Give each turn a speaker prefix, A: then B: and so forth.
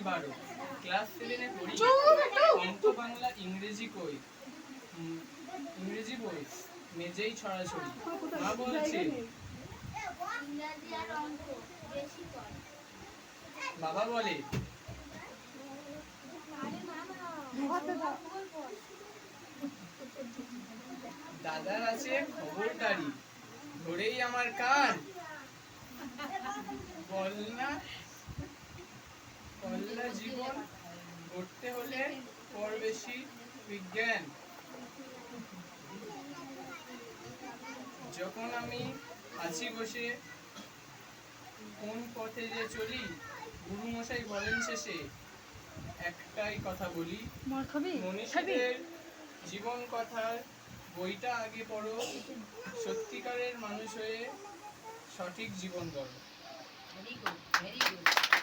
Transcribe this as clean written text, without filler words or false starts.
A: 12 class 7-এ পড়ি। অঙ্ক বাংলা ইংরেজি কই, ইংরেজি বই মেজেই ছড়াছড়ি। মা বলছে
B: ইংরেজি আর অঙ্ক বেশি পড়।
A: বাবা বলে দাদার আছে খবরদারি, ধরেই আমার কান। বলনা কল্লা জীবন গড়তে হলে পর বেশি বিজ্ঞান। যখন আমি আছি বসে কোন পথে যে চলি, গুরুমশাই বলেন শেষে একটাই কথা বলি, মনীষীদের জীবন কথার বইটা আগে পড়ো, সত্যিকারের মানুষ হয়ে সঠিক জীবন গড়ো।
B: Very good, very good.